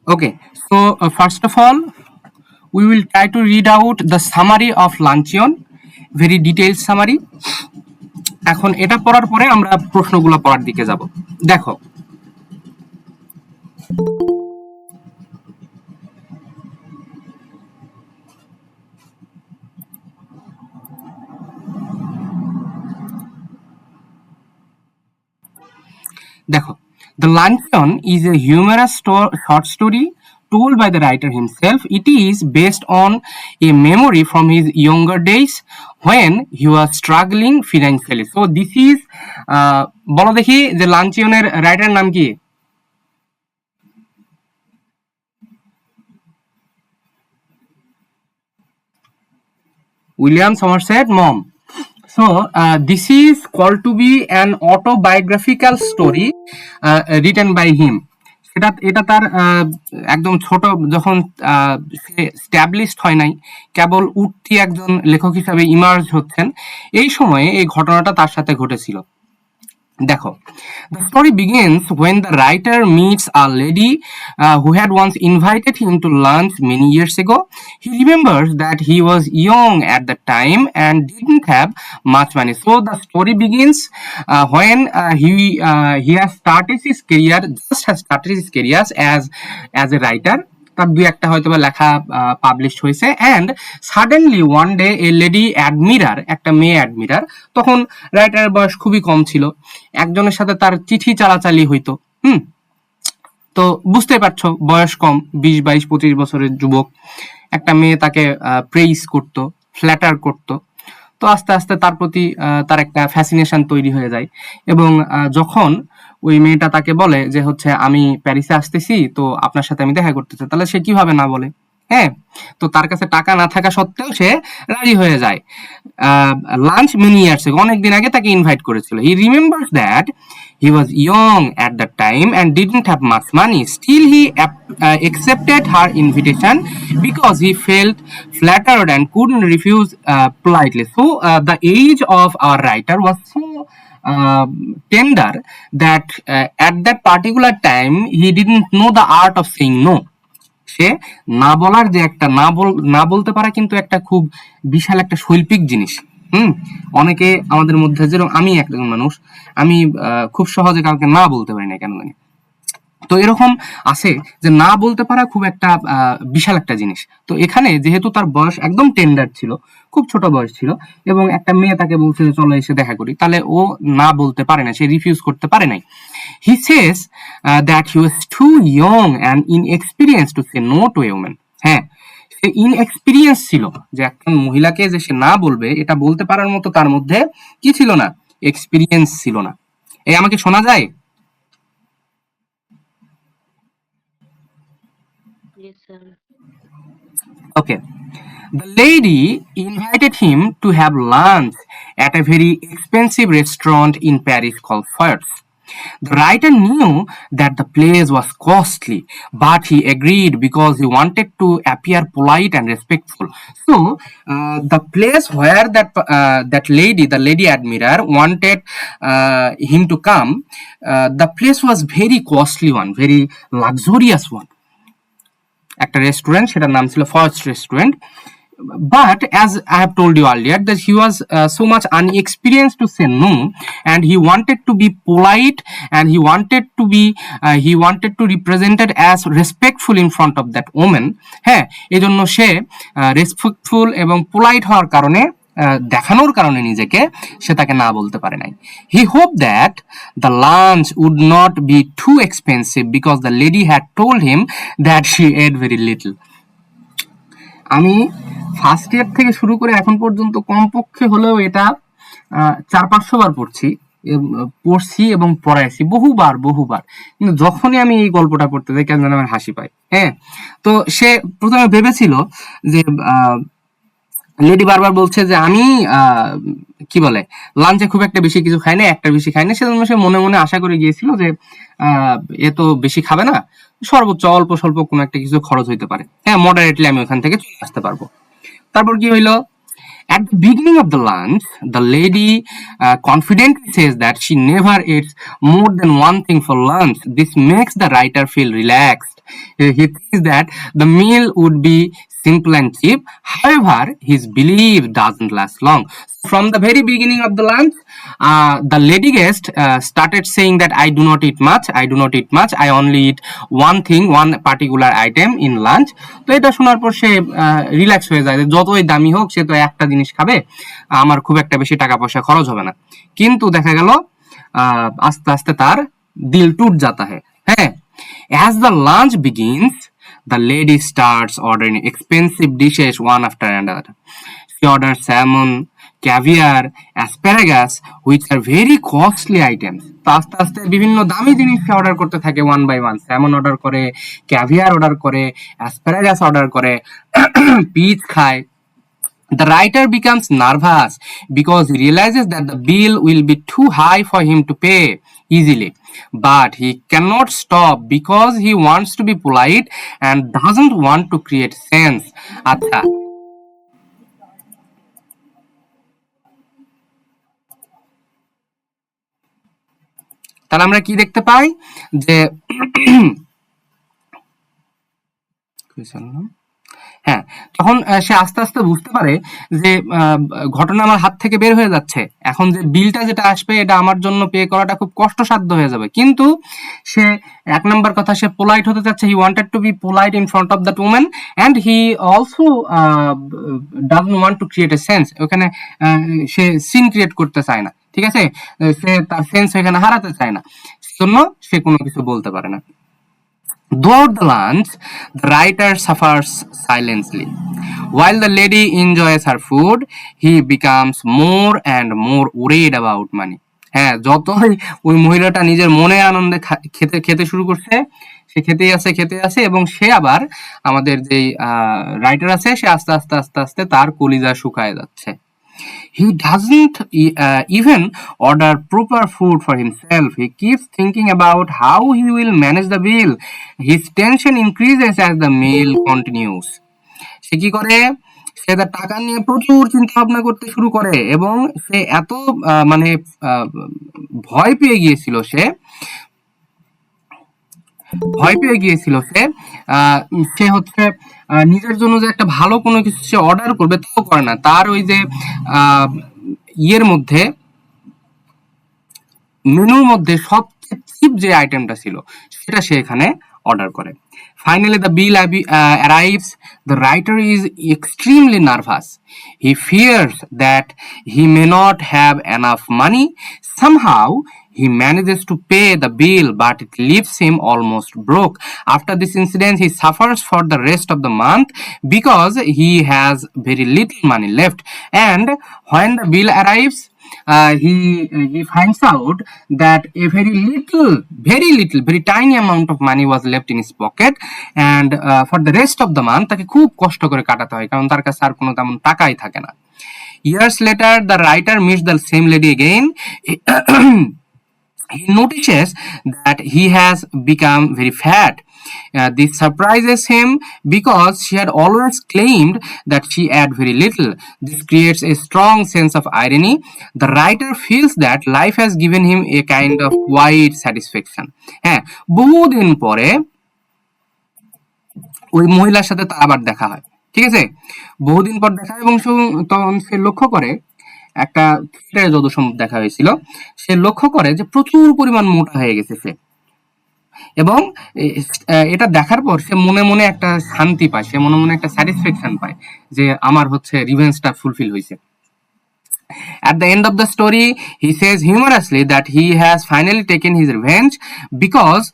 Okay, so first of all, we will try to read out the summary of Luncheon, very detailed summary. এখন এটা পড়ার পরে আমরা প্রশ্নগুলো পড়ার দিকে যাব। দেখো, দেখো, The Luncheon is a humorous short story told by the writer himself. It is based on a memory from his younger days when he was struggling financially. So this is বলো দেখি যে লাঞ্চিয়নের রাইটার নাম কি? William Somerset Maugham. So this is called to be an autobiographical story written by him. এটা তার একদম ছোট যখন স্ট্যাবলিশড হয় নাই, কেবল উঠতি একজন লেখক হিসাবে ইমার্জ হচ্ছেন, এই সময়ে এই ঘটনাটা তার সাথে ঘটেছিল। দেখো, the story begins when the writer meets a lady who had once invited him to lunch many years ago. He remembers that he was young at the time and didn't have much money. So the story begins when he has started his career, as a writer. তার দুই একটা হয়তো বা লেখা publish হয়েছে, and suddenly one day a lady admirer, একটা মেয়ে অ্যাডমিরার, তখন রাইটারের বয়স খুবই কম ছিল, একজনের সাথে তার চিঠি চালাচালি হইতো। তো বুঝতে পারছো, বয়স কম, 20, 22, 25 বছরের যুবক, একটা মেয়ে তাকে প্রেইজ করতো, ফ্ল্যাটার করতো। তো আস্তে আস্তে তার প্রতি তার একটা ফ্যাসিনেশন তৈরি হয়ে যায়, এবং যখন ওই মেয়েটা তাকে বলে যে হচ্ছে আমি প্যারিসে আসতেছি, তো আপনার সাথে আমি দেখা করতে চাই, তাহলে সে কিভাবে না বলে? হ্যাঁ, তো তার কাছে টাকা না থাকা সত্ত্বেও সে রাজি হয়ে যায়। লাঞ্চ মেনি ইয়ার্স আগে, অনেকদিন আগে তাকে ইনভাইট করেছিল। He remembers that he was young at that time and didn't have much money. Still, he accepted her invitation because he felt flattered and couldn't refuse politely. So, the age of our writer was so tender that at that particular time he didn't know the art of saying no. সে না বলার যে একটা না বলতে পারা কিন্তু একটা খুব বিশাল একটা শৈল্পিক জিনিস। অনেকে আমাদের মধ্যে, যেরকম আমি একজন মানুষ, আমি খুব সহজে কাউকে না বলতে পারি না কেন জানি। তো এরকম আছে যে না বলতে পারা খুব একটা বিশাল একটা জিনিস। তো এখানে যেহেতু তার বয়স একদম টেন্ডার ছিল, খুব ছোট বয়স ছিল, এবং একটা মেয়ে তাকে বলছে যে চলো এসে দেখা করি, তাহলে ও না বলতে পারে না, সে রিফিউজ করতে পারে নাই। He says that he was too young and inexperience to say no to a woman. হ্যাঁ, সে ইনএক্সপিরিয়েন্স ছিল, যে একটা মহিলাকে যে সে না বলবে এটা বলতে পারার মতো তার মধ্যে কি ছিল না? এক্সপিরিয়েন্স ছিল না। এই আমাকে শোনা যায়? Yes, sir. Okay. The lady invited him to have lunch at a very expensive restaurant in Paris called Feuer's. The writer knew that the place was costly, but he agreed because he wanted to appear polite and respectful. So, the place where the lady admirer, wanted him to come, the place was very costly one, very luxurious one. একটা restaurant, সেটার নাম ছিল first restaurant. But as I have told you earlier, that he was so much unexperienced to say no, and he wanted to be polite, and he wanted to represented as respectful in front of that woman. হ্যাঁ, এই জন্য সে respectful এবং polite হওয়ার কারণে, দেখানোর কারণে নিজেকে, সে তাকে না বলতে পারে নাই। He hope that the lunch would not be too expensive because the lady had told him that she ate very little. আমি ফার্স্ট ইয়ার থেকে শুরু করে এখন পর্যন্ত কমপক্ষে হলেও এটা 400-500 বার পড়ছি এবং পড়াইছি বহুবার। কিন্তু যখনই আমি এই গল্পটা পড়তে যাই কেন আমার হাসি পায়। হ্যাঁ, তো সে প্রথমে ভেবেছিল যে লেডি বারবার বলছে যে আমি কি বলে লাঞ্চে খুব একটা বেশি কিছু খাই না, একটা বেশি খাই না, সেজন্য সে মনে মনে আশা করে গিয়েছিল যে এ তো বেশি খাবে না, সর্বোচ্চ অল্প স্বল্প কোনো একটা কিছু খরচ হইতে পারে, হ্যাঁ, মডারেটলি আমি ওখান থেকে চলে আসতে পারবো। তারপর কি হইলো? At the beginning of the lunch, the lady confidently says that she never eats more than one thing for lunch. This makes the writer feel relaxed. He thinks that the meal would be simple and cheap. However, his belief doesn't last long. From the very beginning of the lunch, the lady guest started saying that I do not eat much, I do not eat much, I only eat one thing, one particular item in lunch. তো এটা শোনার পর সে relax হয়ে যায়, যতই দামি হোক সে তো একটা জিনিস খাবে, আমার খুব একটা বেশি টাকা পয়সা খরচ হবে না। কিন্তু দেখা গেল আস্তে আস্তে তার দিল টুট যাতা হ্যাঁ। As the lunch begins, the lady starts ordering expensive dishes one after another. She orders salmon, caviar, asparagus, which are very costly items. তো আস্তে আস্তে বিভিন্ন দামি জিনিস অর্ডার করতে থাকে one by one. Salmon order করে, ক্যাভিয়ার অর্ডার করে, অ্যাসপারাগাস অর্ডার করে, পিচ খায়। The writer becomes nervous because he realizes that the bill will be too high for him to pay easily. But he cannot stop because he wants to be polite and doesn't want to create sense. আচ্ছা, তাহলে আমরা কি দেখতে পাই যে হ্যাঁ, তখন সে আস্তে আস্তে বুঝতে পারে যে ঘটনা আমার হাত থেকে বের হয়ে যাচ্ছে, এখন যে বিলটা যেটা আসবে এটা আমার জন্য পে করাটা খুব কষ্টসাধ্য হয়ে যাবে। কিন্তু সে এক নাম্বার কথা, সে পোলাইট হতে চাচ্ছে, he wanted to B polite in front of that women and he also doesn't want to create a sense. ওখানে সে সিন ক্রিয়েট করতে চায় না, ঠিক আছে, সে তার সেন্স এখানে হারাতে চায় না, সেজন্য সে কোনো কিছু বলতে পারে না। Throughout the lunch, the writer suffers silently. While the lady enjoys her food, he becomes more and more worried about money. হ্যাঁ, যতই ওই মহিলাটা নিজের মনে আনন্দে খেতে শুরু করছে, সে খেতেই আছে এবং সে আবার আমাদের যে রাইটার আছে সে আস্তে আস্তে আস্তে আস্তে তার কলিজা শুকায় যাচ্ছে। He doesn't even order proper food for himself. He keeps thinking about how he will manage the bill. His tension increases as the meal continues. সে কি করে, সে তার টাকা নিয়ে প্রচুর চিন্তা ভাবনা করতে শুরু করে এবং সে এত মানে ভয় পেয়ে গিয়েছিল সে সে হচ্ছে নিজের জন্য যে একটা ভালো কোনো কিছু সে অর্ডার করবে তাও করে না। তার ওই যে ইয়ের মধ্যে, মেনুর মধ্যে সবচেয়ে চিপ যে আইটেমটা ছিল সেটা সে এখানে অর্ডার করে। Finally, the bill arrives. The writer is extremely nervous. He fears that he may not have enough money. Somehow, he manages to pay the bill, but it leaves him almost broke. After this incident, he suffers for the rest of the month because he has very little money left. And when the bill arrives, he finds out that a very tiny amount of money was left in his pocket, and for the rest of the month তাকে খুব কষ্ট করে কাটাতে হয়, কারণ তার কাছে আর কোনো তেমন টাকাই থাকে না। Years later, the writer meets the same lady again. He notices that he has become very fat. This surprises him because she had always claimed that she ate very little. This creates a strong sense of irony. The writer feels that life has given him a kind of quiet satisfaction. হ্যাঁ, বহুদিন পরে ওই মহিলার সাথে তার আবার দেখা হয়, ঠিক আছে, বহুদিন পর দেখা হয় এবং তখন সে লক্ষ্য করে, একটা থিয়েটারে যত সম্ভব দেখা হয়েছিল, সে লক্ষ্য করে যে প্রচুর পরিমাণ মোটা হয়ে গেছে সে, এবং এটা দেখার পর সে মনে মনে একটা শান্তি পায়, সে মনে মনে একটা স্যাটিসফ্যাকশন পায় যে আমার হচ্ছে রিভেঞ্জটা ফুলফিল হয়েছে। At the end of the story, he says humorously that he has finally taken his revenge because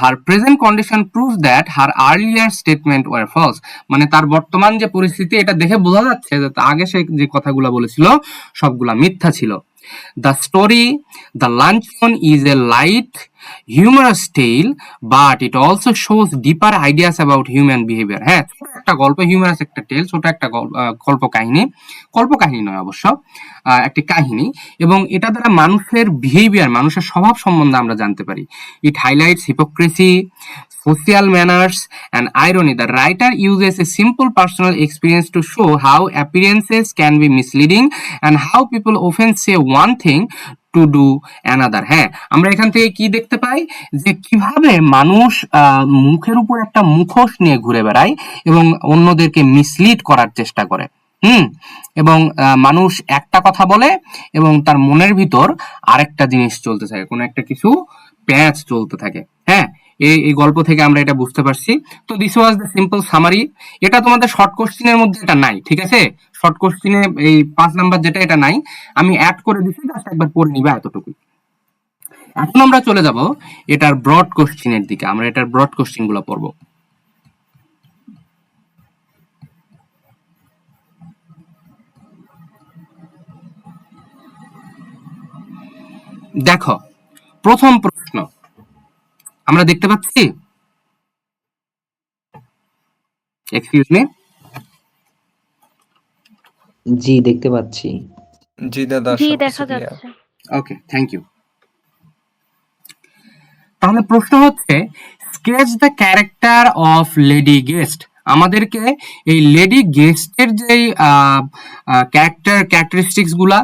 her present condition proves that her earlier statement were false. মানে তার বর্তমান যে পরিস্থিতি এটা দেখে বোঝা যাচ্ছে যে আগে সে যে কথাগুলো বলেছিল সবগুলা মিথ্যা ছিল। The story, The Luncheon, is a light, humorous tale, but it also shows deeper ideas about human behavior. হ্যাঁ, ছোট একটা গল্প, হিউমারাস একটা টেল, ছোট একটা কল্পকাহিনী নয় অবশ্য, একটি কাহিনী, এবং এটা দ্বারা মানুষের বিহেভিয়ার, মানুষের স্বভাব সম্বন্ধে আমরা জানতে পারি। It highlights hypocrisy, social manners, and irony. The writer uses a simple personal experience to show how appearances can be misleading and how people often say one thing to do another. হ্যাঁ, আমরা এখান থেকে কি দেখতে পাই যে কিভাবে মানুষ মুখের উপর একটা মুখোশ নিয়ে ঘুরে বেড়ায় এবং অন্যদেরকে মিসলিড করার চেষ্টা করে। এবং মানুষ একটা কথা বলে এবং তার মনের ভিতর আরেকটা জিনিস চলতে থাকে, কোনো একটা কিছু প্যাঁচ চলতে থাকে। হ্যাঁ, এই গল্প থেকে আমরা এটা বুঝতে পারছি। তো this was the simple summary. এটা তোমাদের শর্ট কোশ্চিনের মধ্যে এটা নাই, ঠিক আছে? শর্ট কোশ্চিনে এই 5 নাম্বার যেটা এটা নাই, আমি অ্যাড করে দিছি, জাস্ট একবার পড়ে নিবা এতটুকুই। এখন আমরা চলে যাব এটার ব্রড কোশ্চিনের দিকে। আমরা এটার ব্রড কোশ্চিন গুলো পড়বো। দেখো, প্রথম প্রশ্ন আমরা দেখতে পাচ্ছি, এক্সকিউজ মি, জি দেখতে পাচ্ছি। জি দাদা, জি সবকিছু দেখা ক্লিয়ার। যাচ্ছে। ওকে, থ্যাংক ইউ। তাহলে প্রশ্ন হচ্ছে, sketch the character of lady guest. আমাদেরকে এই লেডি গেস্টের যে ক্যারেক্টারিস্টিক্স গুলা,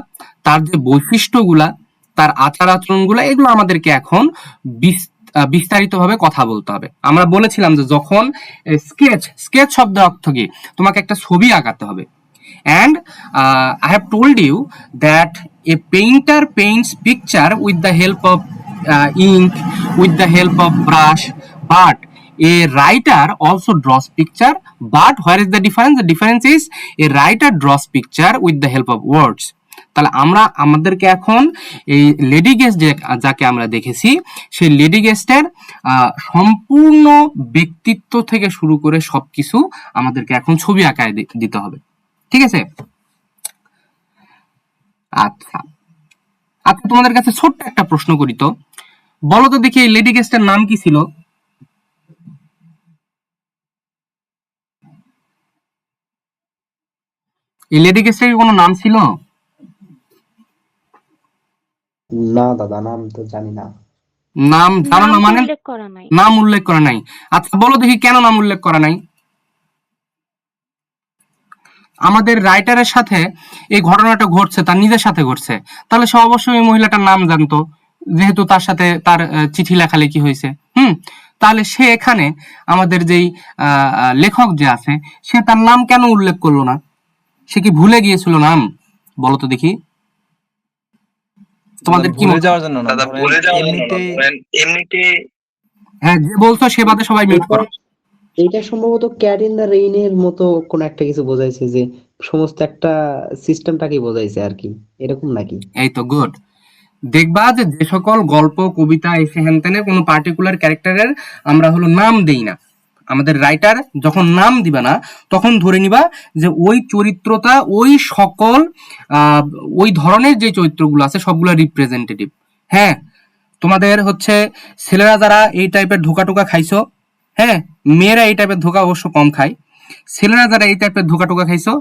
তার যে বৈশিষ্ট্যগুলা, তার আচার আচরণগুলা, এগুলো আমাদেরকে এখন বিস্তারিতভাবে কথা বলতে হবে। আমরা বলেছিলাম যে যখন স্কেচ শব্দের অর্থ কি, তোমাকে একটা ছবি আঁকাতে হবে। And I have told you that a painter paints picture with the help of ink, with the help of brush, but a writer also draws picture. But where is the difference? The difference is a writer draws picture with the help of words. তাহলে আমাদেরকে এখন এই lady guest যাকে আমরা দেখেছি, সেই lady গেস্টের সম্পূর্ণ ব্যক্তিত্ব থেকে শুরু করে সবকিছু আমাদেরকে এখন ছবি আঁকায় দিতে হবে, ঠিক আছে? আচ্ছা আচ্ছা, তোমাদের কাছে ছোট্ট একটা প্রশ্ন করি তো, বলো তো দেখি এই লেডি গেস্টের নাম কি ছিল? এই লেডি গেস্টের কি কোনো নাম ছিল? না দাদা, নাম তো জানি না। নাম জানো না মানে? উল্লেখ করা নাই। নাম উল্লেখ করা নাই। আচ্ছা বলো দেখি কেন নাম উল্লেখ করা নাই? আমাদের রাইটারের সাথে এই ঘটনাটা ঘটছে, তার নিজের সাথে ঘটছে, তাহলে সে অবশ্যই এই মহিলাটার নাম জানতো, যেহেতু তার সাথে তার চিঠি লেখালেখি হয়েছে। তাহলে সে এখানে আমাদের যেই লেখক যে আছে, সে তার নাম কেন উল্লেখ করলো না? সে কি ভুলে গিয়েছিল নাম? বলো তো দেখি তোমাদের কি ভুলে যাওয়ার জন্য না, এমনিতে। হ্যাঁ, যে বলছো সে বাদে সবাই মিউট করো। এটা সম্ভবত ক্যাট ইন দ্য রেইনের মতো কোন একটা কিছু বোঝাইছে, যে সমস্ত একটা সিস্টেমটাকে বোঝাইছে আর কি, এরকম নাকি? এই তো গুড। দেখবা যে যে সকল গল্প কবিতা এসে হেনতেনে কোনো পার্টিকুলার ক্যারেক্টারের আমরা হলো নাম দেই না, আমাদের রাইটার যখন নাম দিবা না তখন ধরে নিবা যে ওই চরিত্রটা ওই সকল ওই ধরনের যে চরিত্রগুলো আছে সবগুলো রিপ্রেজেন্টেটিভ। হ্যাঁ, তোমাদের হচ্ছে ছেলেরা যারা এই টাইপের ধোকা টোকা খাইছো, হ্যাঁ, মেয়েরা এই টাইপের ধোকা অবশ্য কম খায়, ছেলেরা যারা এই টাইপের ধোকা টোকা খাইছো,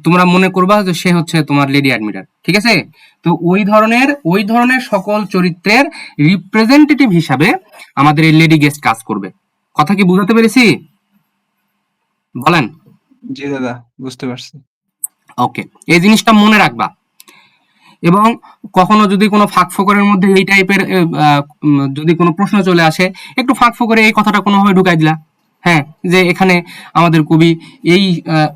তোমরা মনে করবা যে সে হচ্ছে তোমার লেডি অ্যাডমিরার, ঠিক আছে? তো ওই ধরনের সকল চরিত্রের রিপ্রেজেন্টেটিভ হিসাবে আমাদের এই লেডি গেস্ট কাজ করবে। কথা কি বুঝাতে পেরেছি? বলেন। জি দাদা, বুঝতে পারছি। ওকে, এই জিনিসটা মনে রাখবা। এবং কখনো যদি কোনো ফাঁক ফোকরের মধ্যে এই টাইপের যদি কোনো প্রশ্ন চলে আসে, একটু ফাঁক ফোকরে এই কথাটা কোনোভাবে ঢুকাই দিলা, হ্যাঁ, যে এখানে আমাদের কবি এই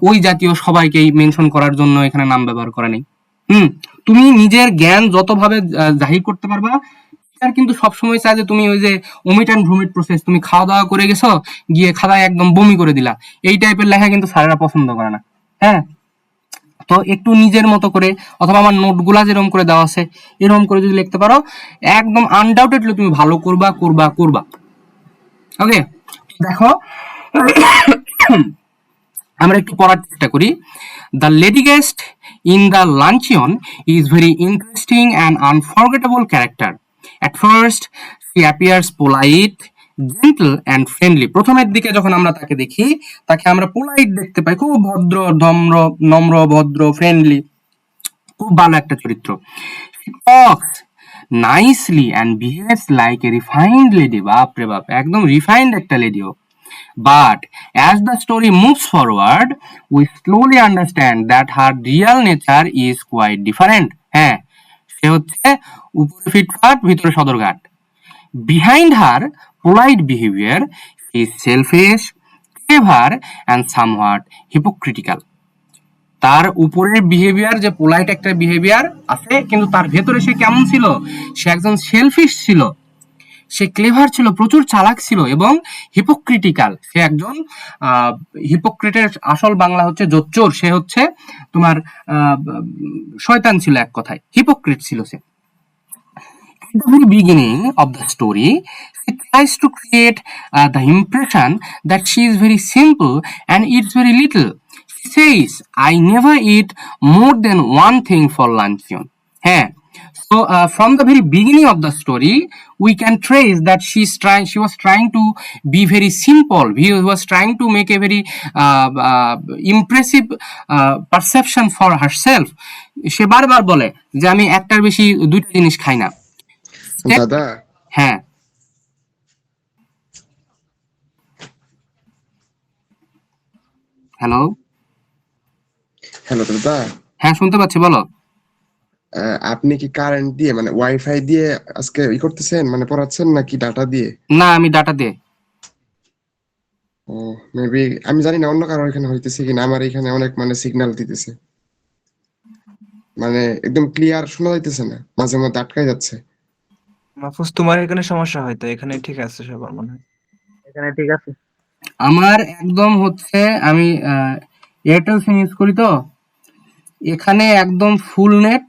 ওই জাতীয় সবাইকেই মেনশন করার জন্য এখানে নাম ব্যবহার করা নেই। তুমি নিজের জ্ঞান যতভাবে জাহির করতে পারবা, আর কিন্তু সবসময় চাই যে তুমি ওই যে ওমিট অ্যান্ড ভ্রমিট প্রসেস, তুমি খাওয়া দাওয়া করে গেছো, গিয়ে খাওয়া একদম বমি করে দিলা, এই টাইপের লেখা কিন্তু স্যারেরা পছন্দ করে না। হ্যাঁ, তো একটু নিজের মতো করে, অথবা আমার নোটগুলা যেরকম করে দেওয়া আছে এরকম করে যদি লিখতে পারো, একদম আনডাউটেডলি তুমি ভালো করবা করবা করবা। ওকে, দেখো আমরা একটু পড়ার চেষ্টা করি। The lady guest in the luncheon is very interesting and unforgettable character. At first she appears polite, gentle and friendly. প্রথমের দিকে যখন আমরা তাকে দেখি, তাকে আমরা পোলাইট দেখতে পাই, খুব ভদ্র, নম্র, ভদ্র, ফ্রেন্ডলি, খুব ভালো একটা চরিত্র। She talks nicely and behaves like a refined lady. বাপরে বাপ, একদম রিফাইন্ড একটা লেডিও। But as the story moves forward, we slowly understand that her real nature is quite different. হ্যাঁ, সে হচ্ছে উপরে ফিটফাট ভিতরে Sadarghat. Behind her polite behavior, she is selfish, clever, and somewhat hypocritical. তার উপরের বিহেভিয়ার যে পোলাইট একটা বিহেভিয়ার আছে, কিন্তু তার ভেতরে সে কেমন ছিল? সে একজন সেলফিশ ছিল, সে ক্লেভার ছিল, প্রচুর চালাক ছিল, এবং হিপোক্রিটিক্যাল। সে একজন হিপোক্রিটের আসল বাংলা হচ্ছে জোচ্চোর। সে হচ্ছে তোমার শয়তান ছিল, এক কথায় হিপোক্রিট ছিল সে। At the very beginning of the story, she tries to create the impression that she is very simple and eats very little. She says, "I never eat more than one thing for luncheon." হ্যাঁ, so from the very beginning of the story, we can trace that she was trying to be very simple. He was trying to make a very impressive perception for herself. সে বারবার বলে যে আমি একটার বেশি দুইটা জিনিস খাই না। দাদা, হ্যাঁ, হ্যালো, হ্যালো দাদা, হ্যাঁ শুনতে পাচ্ছি, বলো। আপনি কি কারেন্ট দিয়ে মানে ওয়াইফাই দিয়ে আজকে করতেছেন, মানে পড়াচ্ছেন নাকি ডাটা দিয়ে? না, আমি ডাটা দিয়ে। ও, মেবি আমি জানি না অন্য কারো এখানে হইতেছে কিনা, আমার এখানে অনেক মানে সিগন্যাল দিতেছে, মানে একদম ক্লিয়ার শোনা যাইতেছে না, মাঝে মধ্যে আটকাই যাচ্ছে। মাহফুজ, তোমার এখানে সমস্যা হয়তো, এখানে ঠিক আছে সবার মনে হয়। এখানে ঠিক আছে। আমার একদম হচ্ছে, আমি এয়ারটেল সিম ইউজ করি, তো এখানে একদম ফুল নেট,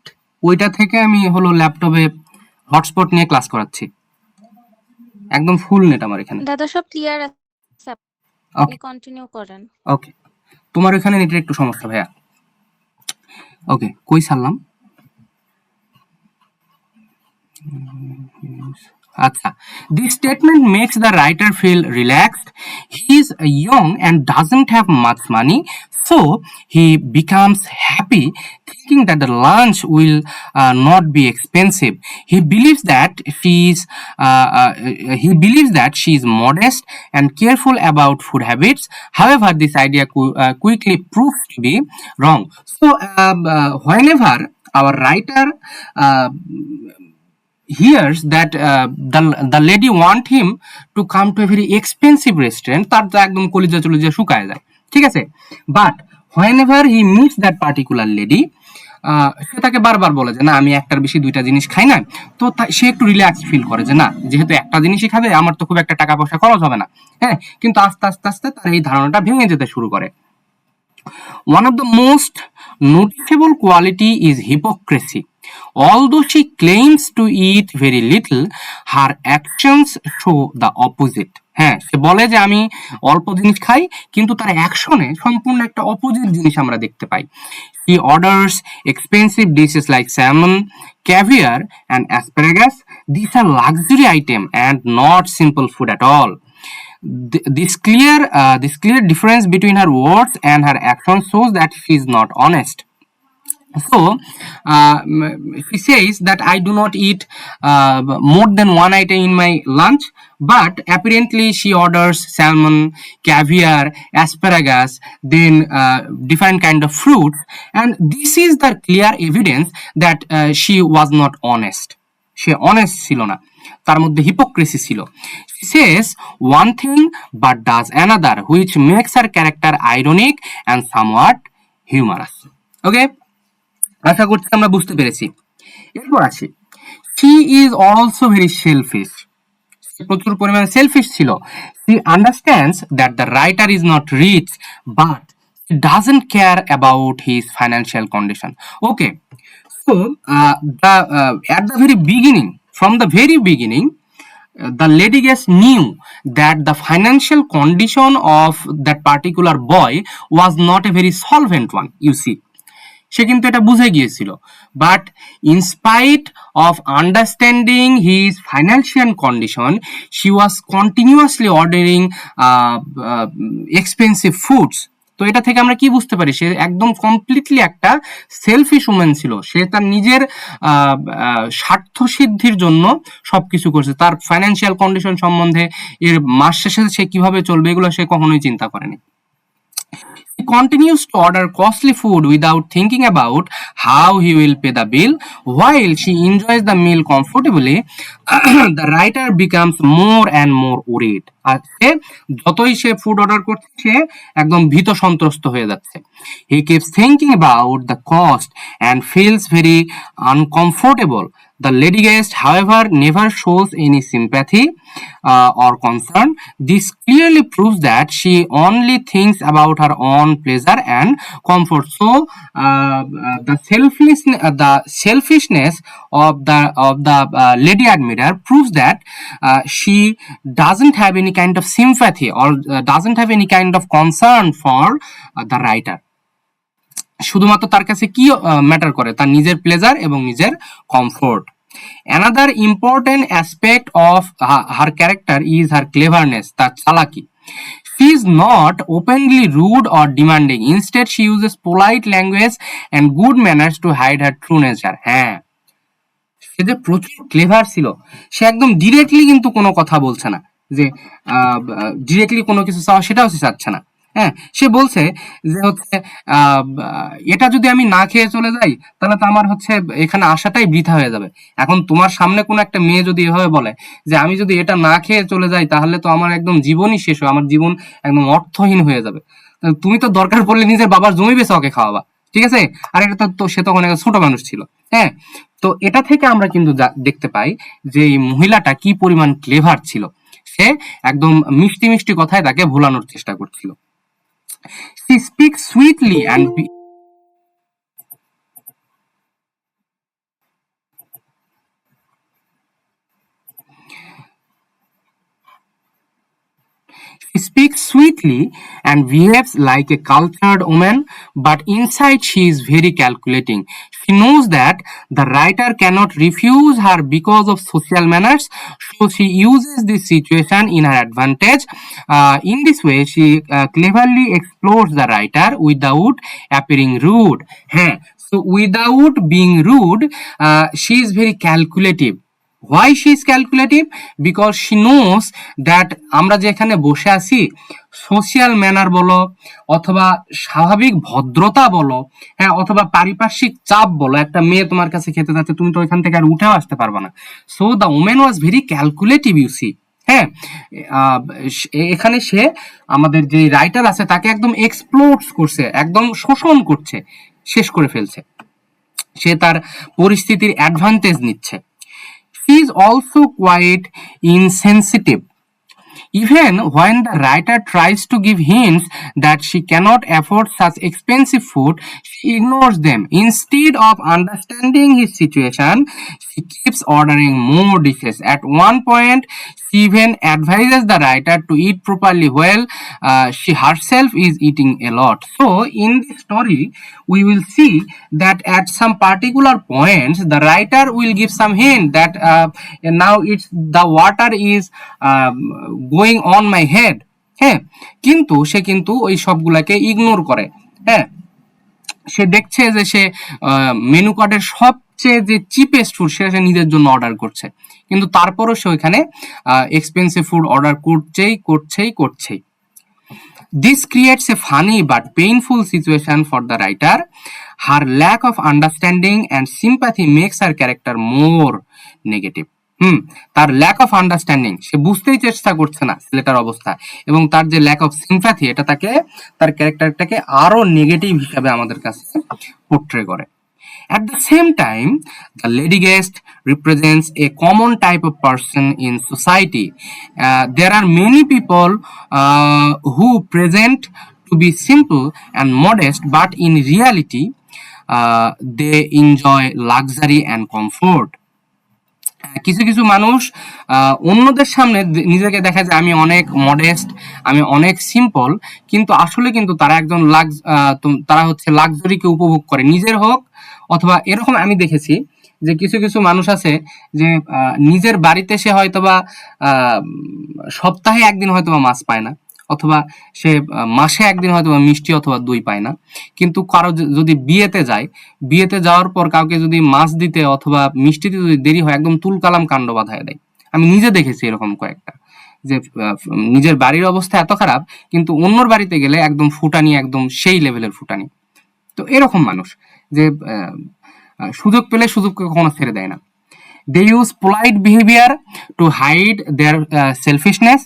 ওইটা থেকে আমি হলো ল্যাপটপে হটস্পট নিয়ে ক্লাস করাচ্ছি। একদম ফুল নেট আমার এখানে। দাদা সব ক্লিয়ার আছে, ওকে আপনি কন্টিনিউ করেন। ওকে, তোমার ওখানে নেটের একটু সমস্যা ভাইয়া। ওকে, কই সারলাম? আচ্ছা, this statement makes the writer feel relaxed. He is young and doesn't have much money, so he becomes happy thinking that the lunch will not be expensive. He believes that she is modest and careful about food habits. However, this idea quickly proves to be wrong. So whenever our writer hears that the lady want him to come to a very expensive restaurant, তার তো একদম কলিজা চলিজা শুকায় যায়, ঠিক আছে। But whenever he meets that particular lady, সে তাকে বারবার বলে যে না আমি একটার বেশি দুইটা জিনিস খাই না, তো সে একটু রিল্যাক্স ফিল করে যে না, যেহেতু একটা জিনিসই খাবে, আমার তো খুব একটা টাকা পয়সা খরচ হবে না। হ্যাঁ, কিন্তু আস্তে আস্তে আস্তে তার এই ধারণাটা ভেঙে যেতে শুরু করে। One of the most noticeable quality is hypocrisy. Although she claims to eat very little, her actions show the opposite. হ্যাঁ, সে বলে যে আমি অল্প জিনিস খাই, কিন্তু তার অ্যাকশনে সম্পূর্ণ একটা অপোজিট জিনিস আমরা দেখতে পাই। She orders expensive dishes like salmon, caviar, and asparagus. These are luxury items and not simple food at all. This clear difference between her words and her actions shows that she is not honest. So she says that I do not eat more than one item in my lunch, but apparently she orders salmon, caviar, asparagus, then different kind of fruits, and this is the clear evidence that she was not honest. Say honest ছিল না, তার মধ্যে hypocrisy ছিল। She says one thing but does another, which makes her character ironic and somewhat humorous. ওকে, আশা করছি আমরা বুঝতে পেরেছি। এরপর আসি, she is also very selfish. প্রচুর পরিমাণে সেলফিশ ছিল। She understands that the writer is not rich, but he doesn't care about his financial condition. Okay, so at the very beginning, from the very beginning, the lady guest knew that the financial condition of that particular boy was not a very solvent one, you see. সে কিন্তু এটা বুঝে গিয়েছিল, but in spite of understanding his financial condition, she was continuously ordering expensive foods তো এটা থেকে আমরা কি বুঝতে পারি, সে একদম কমপ্লিটলি একটা সেলফিশ উমেন ছিল। সে তার নিজের স্বার্থ সিদ্ধির জন্য সবকিছু করছে। তার ফাইন্যান্সিয়াল কন্ডিশন সম্বন্ধে, এর মাস শেষে সে কিভাবে চলবে, এগুলো সে কখনোই চিন্তা করেনি। He continues to order costly food without thinking about how he will pay the bill. While she enjoys the meal comfortably, the writer becomes more and more worried. আর সে যতই সে ফুড অর্ডার করছে, সে একদম ভীত সন্ত্রস্ত হয়ে যাচ্ছে। He keeps thinking about the cost and feels very uncomfortable. The lady guest, however, never shows any sympathy or concern. This clearly proves that she only thinks about her own pleasure and comfort. So, the selfishness of the lady admirer proves that she doesn't have any kind of sympathy or doesn't have any kind of concern for the writer. শুধুমাত্র তার কাছে কি matter করে, তার নিজের pleasure এবং নিজের comfort. Another important aspect of her character is her cleverness, তার চালাকি। She is not openly rude or demanding. Instead, she uses polite language and good manners to hide her true nature. হ্যাঁ, সে যে প্রচুর clever ছিল, সে একদম directly কিন্তু কোনো কথা বলছে না, যে ডিরেক্টলি কোনো কিছু চাওয়া সেটাও সে চাচ্ছে না। হ্যাঁ, সে বলছে যে হচ্ছে এটা যদি আমি না খেয়ে চলে যাই, তাহলে তো আমার হচ্ছে এখানে আসাটাই বৃথা হয়ে যাবে। এখন তোমার সামনে কোনো একটা মেয়ে যদি এভাবে বলে যে আমি যদি এটা না খেয়ে চলে যাই, তাহলে তো আমার একদম জীবনই শেষ হয়, আমার জীবন একদম অর্থহীন হয়ে যাবে। তুমি তো দরকার পড়লে নিজের বাবার জমি বেচে ওকে খাওয়াবা, ঠিক আছে? আর এটা তো সে তখন একটা ছোট মানুষ ছিল। হ্যাঁ, তো এটা থেকে আমরা কিন্তু দেখতে পাই যে এই মহিলাটা কি পরিমাণ ক্লেভার ছিল। সে একদম মিষ্টি মিষ্টি কথায় তাকে ভোলানোর চেষ্টা করছিল। She speaks sweetly and She speaks sweetly and behaves like a cultured woman, but inside she is very calculating. She knows that the writer cannot refuse her because of social manners, so she uses this situation in her advantage. In this way, she cleverly explores the writer without appearing rude. So without being rude, she is very calculative. Why she is calculative? Because she knows that আমরা যে এখানে বসে আছি, social manner বলো অথবা স্বাভাবিক ভদ্রতা বলো, হ্যাঁ, অথবা পারিপার্শ্বিক চাপ বলো, একটা মেয়ে তোমার কাছে খেতে যাচ্ছে, তুমি তো ওইখান থেকে আর উঠেও আসতে পারবে না। So the women was very calculative, you see. হ্যাঁ, এখানে সে আমাদের যে রাইটার আছে তাকে একদম এক্সপ্লোর করছে, একদম শোষণ করছে, শেষ করে ফেলছে। সে তার পরিস্থিতির অ্যাডভান্টেজ নিচ্ছে। She is also quite insensitive. Even when the writer tries to give hints that she cannot afford such expensive food, she ignores them. Instead of understanding his situation, she keeps ordering more dishes. At one point, she even advises the writer to eat properly while she herself is eating a lot. So, in this story, we will see that at some particular points, the writer will give some hint that now the water is going on my head. হ্যাঁ, কিন্তু সে কিন্তু ওই সবগুলাকে ignore করে। হ্যাঁ, সে দেখছে যে সে menu কার্ডের সবচেয়ে যে চিপেস্ট ফুড সেটা সে নিজের জন্য অর্ডার করছে, কিন্তু তারপরও সে ওইখানে এক্সপেন্সিভ ফুড অর্ডার করছেই। This creates a funny but painful situation for the writer. Her lack of understanding and sympathy makes her character more negative. তার ল্যাক অফ আন্ডারস্ট্যান্ডিং, সে বুঝতেই চেষ্টা করছে না ছেলেটার অবস্থা, এবং তার যে ল্যাক অফ সিম্প্যাথি, এটা তার ক্যারেক্টারটাকে আরো নেগেটিভ হিসাবে আমাদের কাছে পোর্ট্রে করে। At the same time, the lady guest represents a common type of person in society. There are many people who present to be simple and modest, but in reality, they enjoy luxury and comfort. কিছু কিছু মানুষ অন্যদের সামনে নিজেকে দেখা যায় আমি অনেক মডেস্ট, আমি অনেক সিম্পল, কিন্তু আসলে কিন্তু তারা একজন তারা হচ্ছে লাক্সারিকে উপভোগ করে, নিজের হোক অথবা এরকম। আমি দেখেছি যে কিছু কিছু মানুষ আছে যে নিজের বাড়িতে সে হয়তোবা সপ্তাহে একদিন হয়তোবা মাছ পায় না, অথবা সে মাসে একদিন হয়তো বা মিষ্টি অথবা দই পায় না, কিন্তু কারো যদি বিয়েতে যায়, বিয়েতে যাওয়ার পর কাউকে যদি মাছ দিতে অথবা মিষ্টি দিতে যদি দেরি হয়, একদম তুলকালাম কাণ্ড বাঁধায় দেয়। আমি নিজে দেখেছি এরকম কয়েকটা, যে নিজের বাড়ির অবস্থা এত খারাপ কিন্তু অন্যর বাড়িতে গেলে একদম ফুটানি, একদম সেই লেভেলের ফুটানি। তো এরকম মানুষ যে সুযোগ পেলে সুযোগকে কখনো ছেড়ে দেয় না। They use polite behavior to hide their selfishness.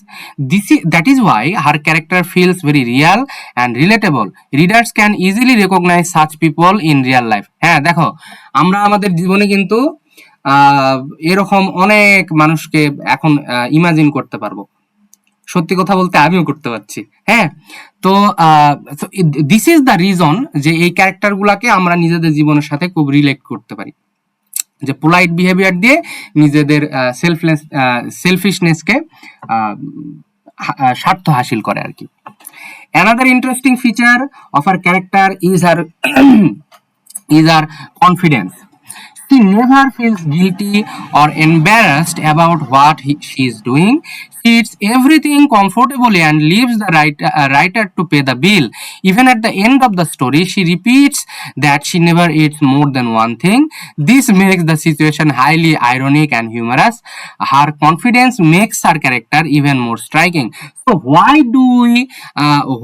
That is why her character feels very real and relatable. Readers can easily recognize such people in real life. হ্যাঁ দেখো, আমরা আমাদের জীবনে কিন্তু এরকম অনেক মানুষকে এখন ইমাজিন করতে পারবো। সত্যি কথা বলতে আমিও করতে পারছি। হ্যাঁ, তো দিস ইজ দ্য রিজন যে এই ক্যারেক্টার গুলাকে আমরা নিজেদের জীবনের সাথে খুব রিলেট করতে পারি, যে পোলাইট বিহেভিয়ার দিয়ে নিজেদের সেলফিশনেসকে স্বার্থ হাসিল করে আর কি। Another interesting feature of our character is her confidence. She never feels guilty or embarrassed about what she is doing. She eats everything comfortably and leaves the writer to pay the bill. Even at the end of the story, she repeats that she never eats more than one thing. This makes the situation highly ironic and humorous. Her confidence makes her character even more striking. So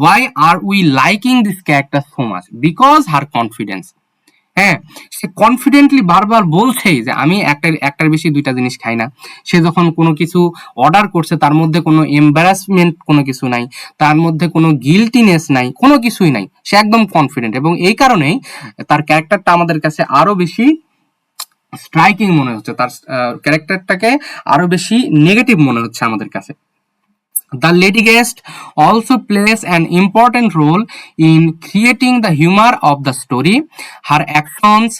why are we liking this character so much? Because her confidence. হ্যাঁ, সে confidently বারবার বলছেই যে আমি একটার বেশি দুইটা জিনিস খাই না। সে যখন কোনো কিছু অর্ডার করছে তার মধ্যে কোনো এম্বারাসমেন্ট কোনো কিছু নাই, তার মধ্যে কোনো গিল্টিনেস নাই, কোনো কিছুই নাই, সে একদম কনফিডেন্ট। এবং এই কারণেই তার ক্যারেক্টারটা আমাদের কাছে আরো বেশি স্ট্রাইকিং মনে হচ্ছে, তার ক্যারেক্টারটাকে আরো বেশি নেগেটিভ মনে হচ্ছে আমাদের কাছে। The lady guest also plays an important role in creating the humor of the story. Her actions,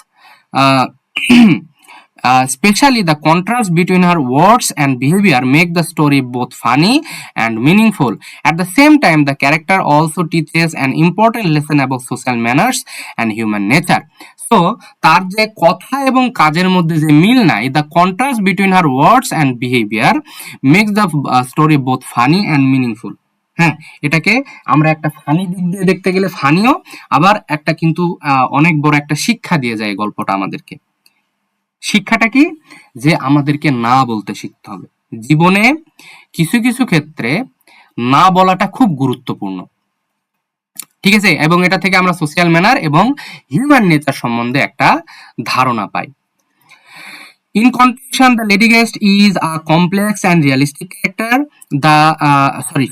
especially the contrast between her words and behavior, make the story both funny and meaningful. At the same time, the character also teaches an important lesson about social manners and human nature. So, তার যে কথা এবং কাজের মধ্যে যে মিল নাই, the contrast between her words and behavior makes the story both funny and meaningful. হ্যাঁ, এটাকে আমরা একটা ফানি দিক দিয়ে দেখতে গেলে ফানিও, আবার একটা কিন্তু অনেক বড় একটা শিক্ষা দিয়ে যায় গল্পটা আমাদেরকে। শিক্ষাটা কি? যে আমাদেরকে না বলতে শিখতে হবে। জীবনে কিছু কিছু ক্ষেত্রে না বলাটা খুব গুরুত্বপূর্ণ, ঠিক আছে? এবং এটা থেকে আমরা সোশ্যাল ম্যানার এবং হিউম্যান নেচার সম্বন্ধে একটা ধারণা পাই। In conclusion, the lady guest is a complex and realistic character.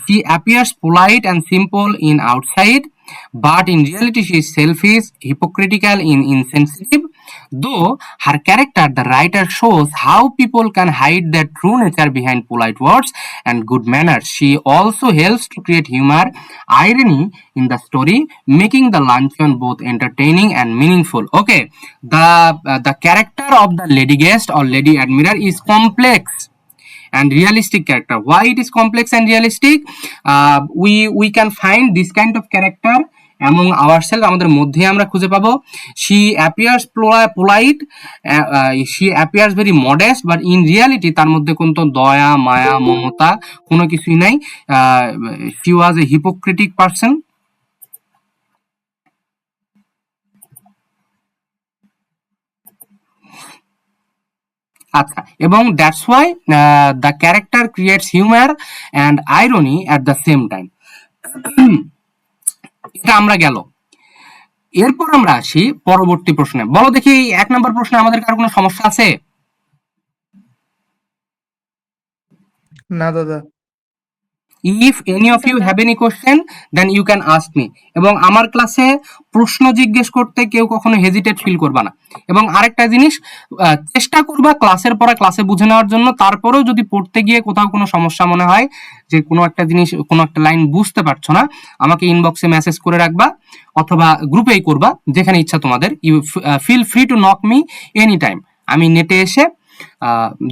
She appears polite and simple in outside, but in reality she is selfish, hypocritical, and insensitive. Though her character, the writer shows how people can hide their true nature behind polite words and good manners. She also helps to create humor, irony in the story, making the luncheon both entertaining and meaningful. Okay, the character of the lady guest or lady admiral is complex and realistic character. Why it is complex and realistic? We can find this kind of character among ourselves, আমাদের মধ্যে আমরা খুঁজে পাবো। she appears polite, she appears very modest, but in reality তার মধ্যে কোনো দয়া মায়া মমতা কোনো কিছুই নাই। she was a hypocritic person. আচ্ছা, এবং that's why the character creates humour and irony at the same time. এটা আমরা গেল, এরপর আমরা আসি পরবর্তী প্রশ্নে। বলো দেখি, 1 নম্বর প্রশ্নে আমাদের কার কোনো সমস্যা আছে? না দাদা। If any of you have any question, then you can ask me. এবং আমার ক্লাসে প্রশ্ন জিজ্ঞেস করতে কেউ কখনো হেজিটেট ফিল করবা না। এবং আরেকটা জিনিস, চেষ্টা করবা ক্লাসের পরে ক্লাসে বুঝে নেওয়ার জন্য। তারপরেও যদি পড়তে গিয়ে কোথাও কোনো সমস্যা মনে হয়, যে কোনো একটা জিনিস কোনো একটা লাইন বুঝতে পারছো না, আমাকে ইনবক্সে মেসেজ করে রাখবা অথবা গ্রুপেই করবা, যেখানে ইচ্ছা তোমাদের। You feel free to knock me any time. আমি নেটে এসে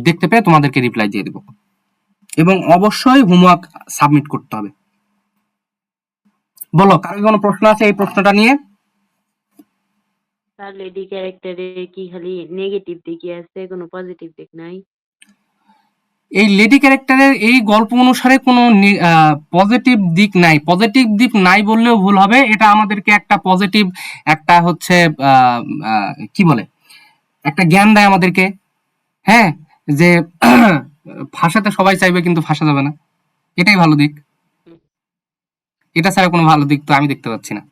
দেখতে পেয়ে তোমাদেরকে রিপ্লাই দিয়ে দেবো। এবং অবশ্যই হোমওয়ার্ক সাবমিট করতে হবে। বলো, কারো কোনো প্রশ্ন আছে এই প্রশ্নটা নিয়ে? তার লেডি ক্যারেক্টারে কি খালি নেগেটিভ দিকই আছে, কোনো পজিটিভ দিক নাই? এই লেডি ক্যারেক্টারের এই গল্প অনুসারে কোনো পজিটিভ দিক নাই। পজিটিভ দিক নাই বললেও ভুল হবে, এটা আমাদেরকে একটা পজিটিভ একটা হচ্ছে কি বলে একটা জ্ঞান দেয় আমাদেরকে। হ্যাঁ, যে ফাঁসাতে সবাই চাইবে কিন্তু ফাঁসা যাবে না, এটাই ভালো দিক। এটা ছাড়া কোনো ভালো দিক তো আমি দেখতে পাচ্ছি না।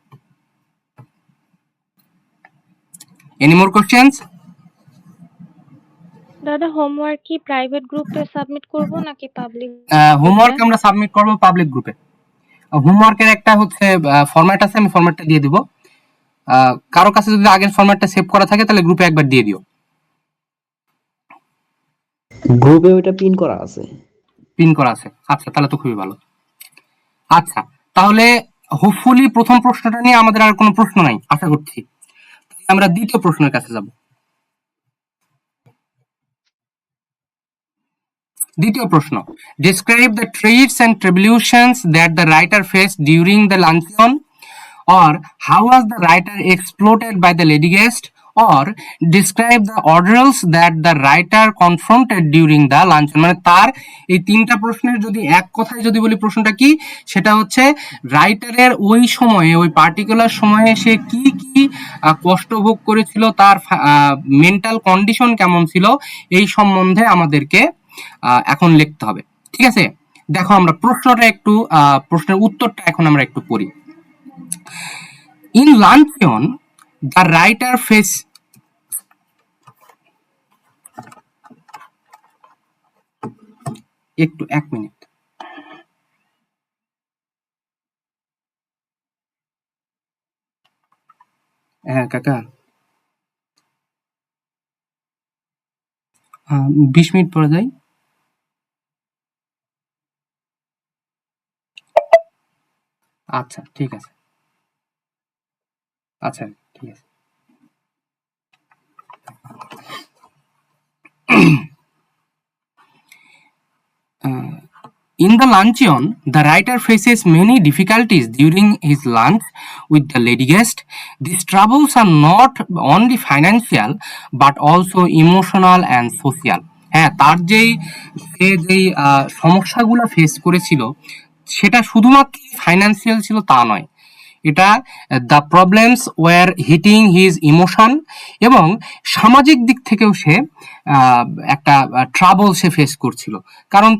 Any more questions? দাদা হোমওয়ার্ক কি প্রাইভেট গ্রুপে সাবমিট করব নাকি পাবলিক হোমওয়ার্ক গ্রুপে? আমরা সাবমিট করবো পাবলিক গ্রুপে। হোমওয়ার্কের একটা হচ্ছে ফরম্যাট আছে, আমি ফরম্যাটটা দিয়ে দিব। কারো কাছে যদি আগের ফরম্যাটটা সেভ করা থাকে তাহলে গ্রুপে একবার দিয়ে দিও। গ্রুপে ওইটা পিন করা আছে। পিন করা আছে, আচ্ছা তাহলে তো খুবই ভালো। আচ্ছা, তাহলে হোপফুলি প্রথম প্রশ্নটা নিয়ে আমাদের আর কোনো প্রশ্ন নাই আশা করছি। তাহলে আমরা দ্বিতীয় প্রশ্নের কাছে যাব। দ্বিতীয় প্রশ্ন, describe the traits and tribulations that the writer faced during the luncheon, or how was the writer exploited by the lady guest, or describe the ordeals that the writer confronted during the luncheon। মানে তার এই তিনটা প্রশ্নের যদি এক কথায় যদি বলি প্রশ্নটা কি, সেটা হচ্ছে রাইটারের ওই সময়ে ওই পার্টিকুলার সময়ে সে কি কি কষ্ট ভোগ করেছিল, তার মেন্টাল কন্ডিশন কেমন ছিল, এই সম্বন্ধে আমাদেরকে এখন লিখতে হবে। ঠিক আছে, দেখো আমরা প্রশ্নটা একটু প্রশ্নের উত্তরটা এখন আমরা একটু পড়ি। In Luncheon, the writer face একটু এক মিনিট। হ্যাঁ কাকা, 20 মিনিট পরে যাই। আচ্ছা ঠিক আছে, আচ্ছা ঠিক আছে। In the luncheon, the writer faces many difficulties during his lunch with the lady guest. These troubles are not only financial but also emotional and social. হ্যাঁ, তার সে যেই সমস্যাগুলো ফেস করেছিল সেটা শুধুমাত্র ফাইন্যান্সিয়াল ছিল তা নয়, এটা the problems were hitting his emotion, এবং সামাজিক দিক থেকেও সে একটা ট্রাবল সে ফেস করছিল। কারণ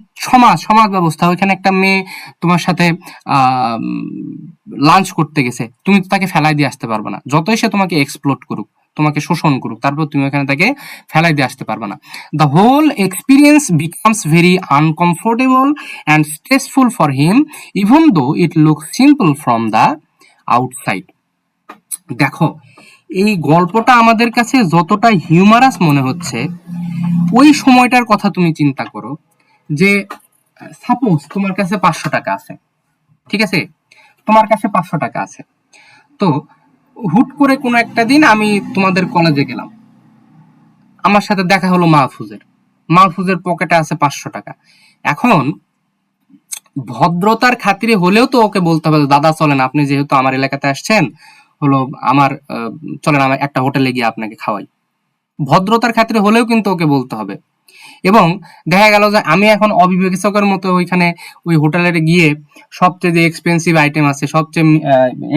সমাজ ব্যবস্থা, ওইখানে একটা মেয়ে তোমার সাথে লাঞ্চ করতে গেছে, তুমি তো তাকে ফেলাই দিয়ে আসতে পারবে না, যতই সে তোমাকে এক্সপ্লোর করুক, তোমাকে শোষণ করুক, তারপর তুমি ওখানে তাকে ফেলাই দিয়ে আসতে পারবে না। The whole experience becomes very uncomfortable and stressful for him even though it look simple from the outside. দেখো, এই গল্পটা আমাদের কাছে যতটা হিউমারাস মনে হচ্ছে, ওই সময়টার কথা তুমি চিন্তা করো যে সাপোজ তোমার কাছে 500 টাকা আছে, ঠিক আছে, তোমার কাছে 500 টাকা আছে, তো হুট করে কোনো একটা দিন আমি তোমাদের কলেজে গেলাম, আমার সাথে দেখা হলো মাহফুজের পকেটে আছে 500 টাকা। এখন ভদ্রতার খাতিরে হলেও তো ওকে বলতে হবে, দাদা চলেন, আপনি যেহেতু আমার এলাকাতে আসছেন, হলো আমার চলেন আমার একটা হোটেলে গিয়ে আপনাকে খাওয়াই। ভদ্রতার খাতিরে হলেও কিন্তু ওকে বলতে হবে। এবং দেখা গেল যে আমি এখন অবিবেচকের মতো ওইখানে ওই হোটেলে গিয়ে সবচেয়ে যে এক্সপেন্সিভ আইটেম আছে, সবচেয়ে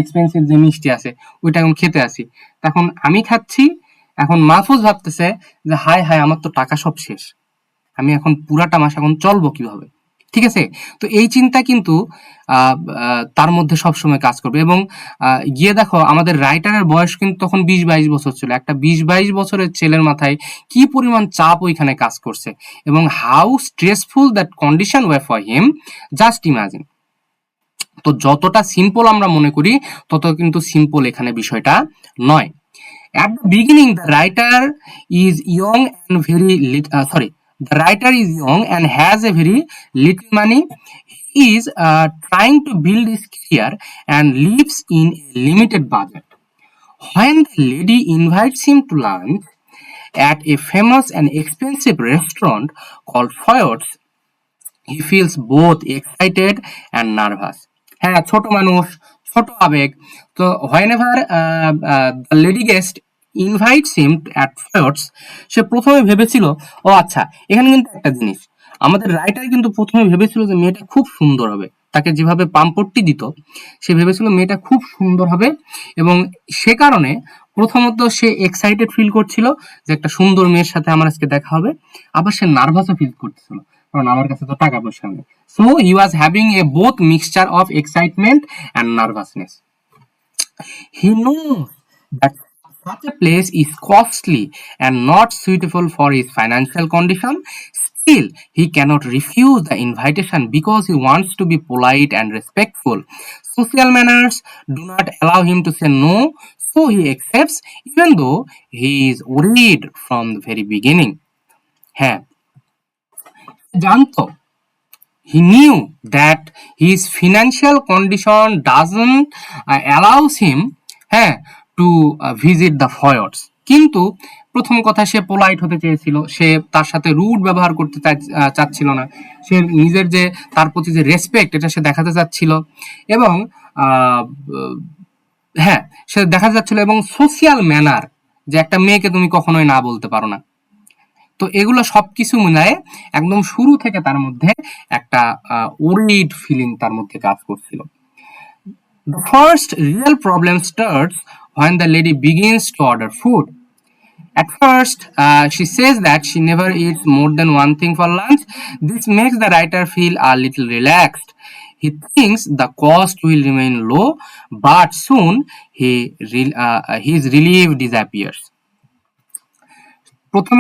এক্সপেন্সিভ যে মিষ্টি আছে, ওইটা এখন খেতে আসি। তখন আমি খাচ্ছি, এখন মাহফুজ ভাবতেছে যে হায় হায় আমার তো টাকা সব শেষ, আমি এখন পুরাটা মাস এখন চলবো কিভাবে। ঠিক আছে, তো এই চিন্তা কিন্তু তার মধ্যে সবসময় কাজ করবে। এবং গিয়ে দেখো আমাদের রাইটারের বয়স কিন্তু তখন 20-22 বছর ছিল। একটা 20-22 বছরের ছেলের মাথায় কি পরিমাণ চাপ ওইখানে কাজ করছে, এবং how stressful that condition way for him, just imagine. তো যতটা সিম্পল আমরা মনে করি তত কিন্তু সিম্পল এখানে বিষয়টা নয়। At the beginning, the writer is young and the writer is young and has a very little money. He is trying to build his career and lives in a limited budget. When the lady invites him to lunch at a famous and expensive restaurant called Fayot's, he feels both excited and nervous. হ্যাঁ, ছোট মানুষ, ছোট আবেগ। তো whenever the lady guest invites him at Fayot's, সে প্রথমে ভেবেছিল ও আচ্ছা, এখানে কিন্তু একটা জিনিস, আমাদের রাইটার কিন্তু প্রথমে ভেবেছিল যে মেয়েটা খুব সুন্দর হবে, তাকে যেভাবে পাম্পট্টি দিত সে ভেবেছিল মেয়েটা খুব সুন্দর হবে, এবং সে কারণে প্রথমত সে এক্সাইটেড ফিল করছিল যে একটা সুন্দর মেয়ের সাথে আমার আজকে দেখা হবে, আবার সে নার্ভাসও ফিল করতেছিল কারণ আমার কাছে তো টাকা পয়সা নেই। So he was having a both mixture of excitement and nervousness. He knows that such a place is costly and not suitable for his financial condition. Still, he cannot refuse the invitation because he wants to be polite and respectful. Social manners do not allow him to say no, so he accepts even though he is worried from the very beginning. হ্যাঁ, জানতো, he knew that his financial condition doesn't allows him হ্যাঁ to visit the foyers, কিন্তু প্রথম কথা সে polite হতে চেয়েছিল, সে তার সাথে রুড ব্যবহার করতে চাচ্ছিল না, সে নিজের যে তার প্রতি যে রেসপেক্ট এটা সে দেখাতে চাচ্ছিল, এবং হ্যাঁ সে দেখা যাচ্ছিল, এবং সোশিয়াল ম্যানার, যে একটা মেয়েকে তুমি কখনোই না বলতে পারো না। তো এগুলো সবকিছু মিলায়ে একদম শুরু থেকে তার মধ্যে একটা ওরিড ফিলিং তার মধ্যে কাজ করছিল। The first real problem starts when the lady begins to order food. At first, she says that she never eats more than one thing for lunch. This makes the writer feel a little relaxed. He thinks the cost will remain low, but soon his relief disappears. প্রথম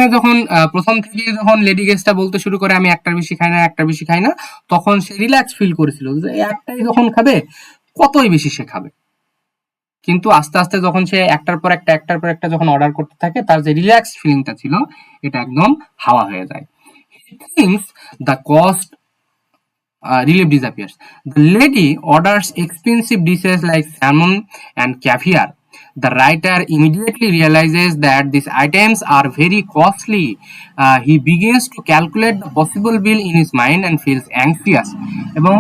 থেকে যখন lady গেস্টটা বলতে শুরু করে আমি একটার বেশি খাই না, তখন সে রিল্যাক্স ফিল করেছিল যে একটাই যখন খাবে কতই বেশি সে খাবে, কিন্তু আস্তে আস্তে যখন সে একটার পর একটা যখন অর্ডার করতে থাকে তার যে রিল্যাক্স ফিলিংটা ছিল এটা একদম হাওয়া হয়ে যায়। He thinks the cost relief disappears. The lady orders expensive dishes like salmon and caviar. The writer immediately realizes that these items are very costly. He begins to calculate the possible bill in his mind and feels anxious. এবং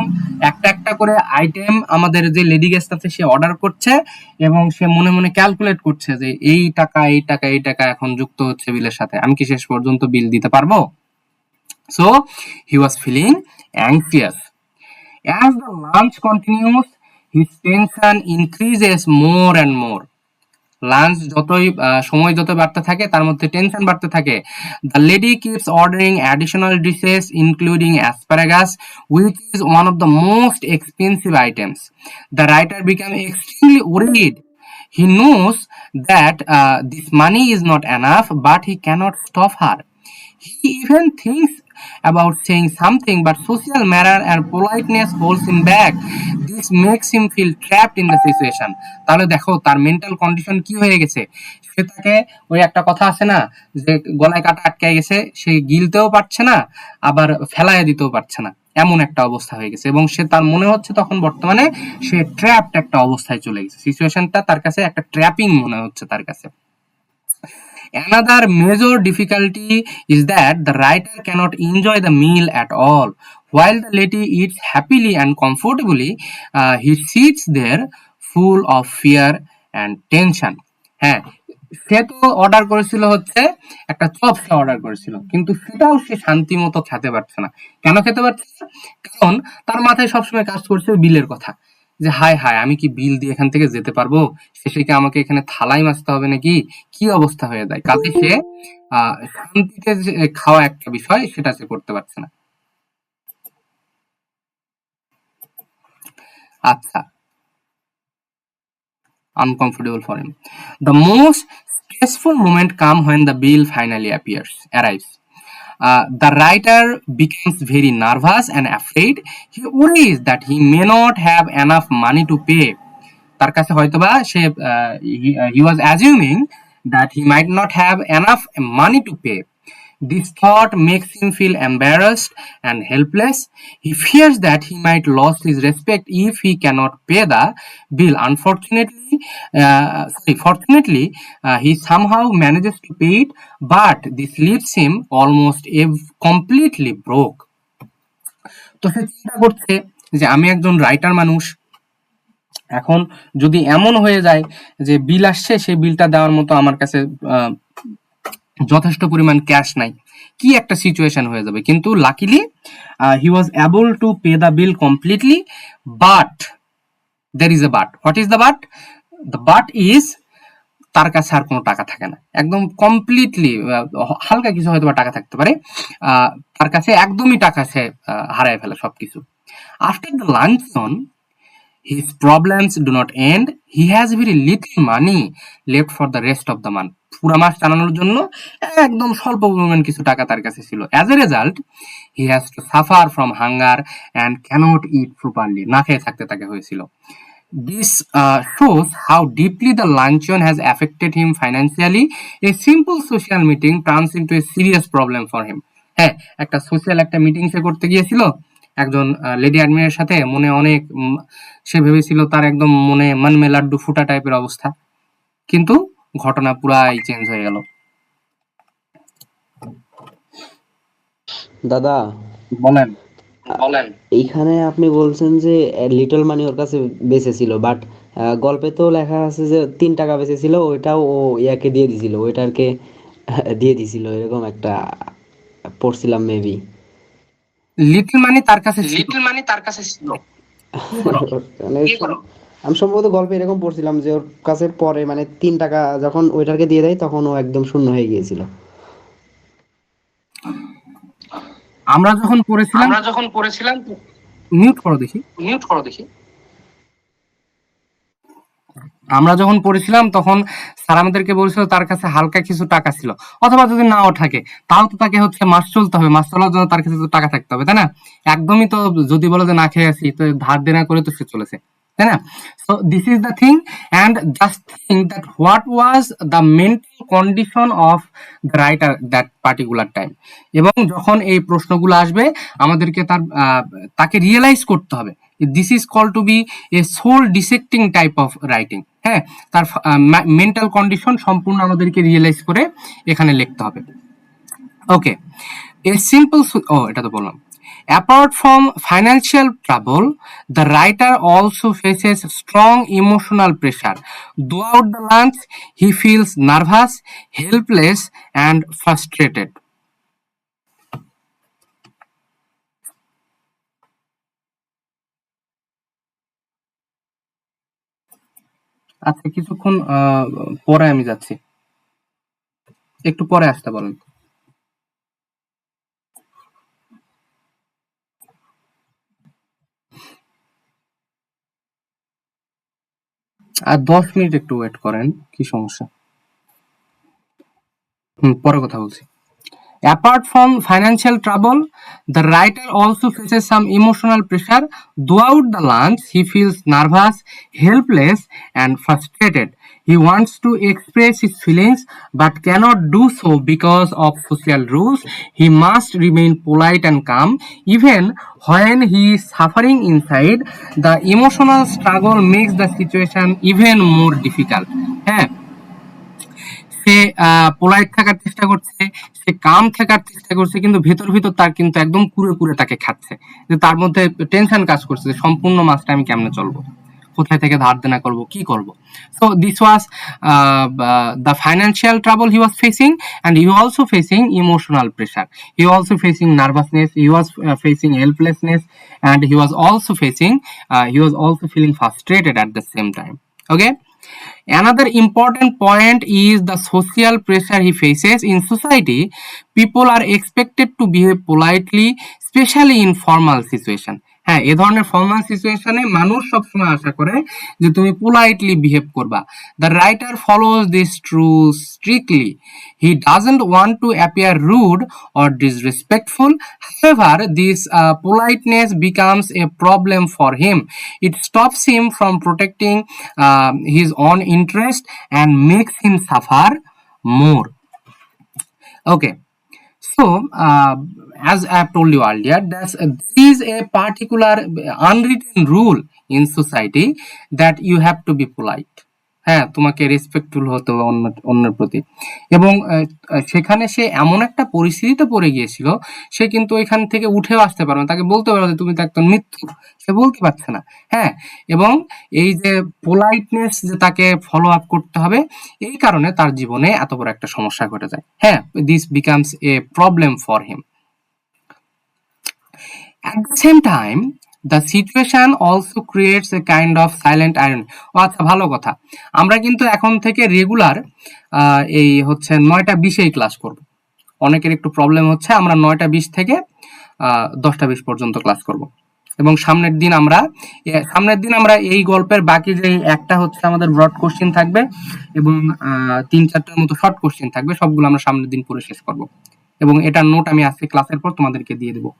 একটা করে item আমাদের যে lady guest আছে সে order করছে এবং সে মনে মনে ক্যালকুলেট করছে যে এই টাকা এখন যুক্ত হচ্ছে বিলের সাথে, আমি কি শেষ পর্যন্ত বিল দিতে পারবো? So he was feeling anxious. As the lunch continues, his tension increases more and more. Lunch সময় যত বাড়তে থাকে তার মধ্যে টেনশন বাড়তে থাকে। The lady keeps ordering additional dishes including asparagus, which is one of the most expensive items. The writer becomes extremely worried. He knows that this money is not enough, but he cannot stop her. He even thinks about saying something, but social manner and politeness holds him back. This makes him feel trapped in the situation. তাহলে দেখো তার mental condition কি হয়ে গেছে, সে তাকে ওই একটা কথা আছে না যে গলায় কাটা আটকে গেছে, সে গিলতেও পারছে না আবার ফেলায় দিতেও পারছে না, এমন একটা অবস্থা হয়ে গেছে, এবং সে তার মনে হচ্ছে তখন বর্তমানে সে ট্র্যাপড একটা অবস্থায় চলে গেছে, সিচুয়েশনটা তার কাছে একটা ট্র্যাপিং মনে হচ্ছে তার কাছে। Another major difficulty is that the writer cannot enjoy the meal at all. While the lady eats happily and comfortably, he sits there full of fear and tension. হ্যাঁ, সে তো অর্ডার করেছিল হচ্ছে একটা চপ, সে order করেছিল, কিন্তু সেটাও সে শান্তি মতো খেতে পারছে না। কেন খেতে পারছে না? কারণ তার মাথায় সবসময় কাজ করছে বিলের কথা, যে হায় আমি কি বিল দিয়ে এখান থেকে যেতে পারবো, শেষে কি আমাকে এখানে থালাই মাজতে হবে নাকি, কি অবস্থা হয়ে যায়। কাজে সে শান্তিতে খাওয়া একটা বিষয় সেটা সে করতে পারছে না। আচ্ছা, uncomfortable for him. The most stressful moment comes when the bill finally arrives. The writer becomes very nervous and afraid. He worries that he may not have enough money to pay. তার কাছে হয়তোবা সে he was assuming that he might not have enough money to pay. This thought makes him feel embarrassed and helpless. He fears that he might lose his respect if he cannot pay the bill. Fortunately, he somehow manages to pay it, but this leaves him almost completely broke. তো সে চিন্তা করছে যে আমি একজন writer মানুষ, এখন যদি এমন হয়ে যায় যে বিল আসছে, সেই বিলটা দেওয়ার মতো আমার কাছে যথেষ্ট পরিমাণ ক্যাশ নাই, কি একটা সিচুয়েশন হয়ে যাবে। কিন্তু luckily he was able to pay the bill completely, but there is a but. What is the but? The but is তার কাছে আর কোনো টাকা থাকে না, একদম কমপ্লিটলি। হালকা কিছু হয়তো টাকা থাকতে পারে, তার কাছে একদমই টাকা সে হারায় ফেলে সবকিছু। After the luncheon his problems do not end. He has very little money left for the rest of the month. পুরা মাস চালানোর জন্য একদম স্বল্প পরিমাণ কিছু টাকা তার কাছে ছিল। As a result, he has to suffer from hunger and cannot eat properly. না খেয়ে থাকতে তাকে হয়েছিল। This shows how deeply the luncheon has affected him financially. A simple social meeting turns into a serious problem for him. হ্যাঁ, একটা social একটা meeting সে করতে গিয়েছিল একজন লেডি অ্যাডমিনের সাথে, মনে অনেক সে ভেবেছিল তার একদম মনে মন মে লাড্ডু ফুটা টাইপের অবস্থা, কিন্তু ঘটনা পুরাই চেঞ্জ হয়ে গেল। দাদা বলেন। এইখানে আপনি বলছেন যে লিটল মানি ওর কাছে বেঁচে ছিল, বাট গল্পে তো লেখা আছে যে 3 টাকা বেঁচে ছিল, ওইটাও ও ইয়াকে দিয়ে দিছিল, ওইটারকে দিয়ে দিছিল, এরকম একটা পড়ছিলাম মেবি। লিটল মানি তার কাছে ছিল। মানে আমি সম্ভবত গল্পে এরকম পড়ছিলাম যে ওর কাছে পরে মানে 3 টাকা যখন ওইটারকে দিয়ে দেয় তখন ও একদম শূন্য হয়ে গিয়েছিল। আমরা যখন পড়েছিলাম মিউট করো দেখি। আমরা যখন পড়েছিলাম তখন স্যার আমাদেরকে বলেছিল তার কাছে হালকা কিছু টাকা ছিল, অথবা যদি নাও থাকে তাও তো তাকে হচ্ছে মাস চলতে হবে, মাস চলার জন্য তার কাছে তো টাকা থাকতে হবে, তাই না? একদমই তো যদি বলে যে না খেয়ে আছি, তো ধার দেনা করে তো সে চলেছে, তাই না? So this is the thing, and just think that what was the mental condition of the writer that particular time. এবং যখন এই প্রশ্নগুলো আসবে আমাদেরকে তাকে রিয়েলাইজ করতে হবে, this is call to be a soul dissecting type of writing. হ্যাঁ, তার মেন্টাল কন্ডিশন সম্পূর্ণ আমাদেরকে রিয়েলাইজ করে এখানে লিখতে হবে। ওকে, এ সিম্পল, এটা তো বললাম। Apart from financial trouble, the writer also faces strong emotional pressure. Throughout the lunch, he feels nervous, helpless, and frustrated. আচ্ছা, কিছুক্ষণ পরে আমি যাচ্ছি, একটু পরে আসতে বলেন। আর 10 মিনিট একটু ওয়েট করেন, কি সমস্যা? পরে কথা বলছি। Apart from financial trouble, the writer also faces some emotional pressure. Throughout the lunch, he feels nervous, helpless, and frustrated. He wants to express his feelings but cannot do so because of social rules. He must remain polite and calm. Even when he is suffering inside, the emotional struggle makes the situation even more difficult. হ্যাঁ, সে polite থাকার চেষ্টা করছে, সে কাম থাকার চেষ্টা করছে, কিন্তু ভেতর তার কিন্তু একদম কুরে তাকে খাচ্ছে, যে তার মধ্যে টেনশন কাজ করছে যে সম্পূর্ণ মাসটা আমি কেমনে চলবো, কোথায় থেকে ধার দেনা করব, কি করব। So this was the financial trouble he was facing, and he also facing emotional pressure, he also facing nervousness, he was facing helplessness, and he was also feeling frustrated at the same time. Okay. Another important point is the social pressure he faces. In society, people are expected to behave politely, especially in formal situation. হ্যাঁ, এ ধরনের formal সিচুয়েশনে মানুষ সবসময় আশা করে যে তুমি politely behave করবা। The writer follows this rules strictly. He doesn't want to appear rude or disrespectful. However, this politeness becomes a problem for him. It stops him from protecting his own interest and makes him suffer more. Okay. So, as I have told you earlier, there is a particular unwritten rule in society that you have to be polite. হ্যাঁ, তোমাকে respectful হতে হবে অন্যের প্রতি। এবং সেখানে সে এমন একটা পরিস্থিতিতে পড়ে গিয়েছিল, সে কিন্তু এখান থেকে উঠেও আসতে পারবে না। তাকে বলতে পারো যে তুমি তো একজন মিথ্যুক, সে বলতে পারছে না। হ্যাঁ, এবং এই যে পোলাইটনেস যে তাকে ফলো আপ করতে হবে, এই কারণে তার জীবনে এত বড় একটা সমস্যা ঘটে যায়। হ্যাঁ, this becomes a problem for him. At the same time, the situation also creates a kind of silent irony. ও আচ্ছা, ভালো কথা। আমরা কিন্তু এখন থেকে রেগুলার এই হচ্ছে 9টা 20-এই ক্লাস করব। অনেকের একটু প্রবলেম হচ্ছে, আমরা 9টা 20 থেকে 10টা 20 পর্যন্ত ক্লাস করব। এবং সামনের দিন আমরা এই গল্পের বাকি যে একটা হচ্ছে আমাদের ব্রড কোশ্চেন থাকবে এবং 3-4টার মতো শর্ট কোশ্চেন থাকবে, সবগুলো আমরা সামনের দিন পড়ে শেষ করব। এবং এটার নোট আমি আজকে ক্লাসের পর তোমাদেরকে দিয়ে দেবো।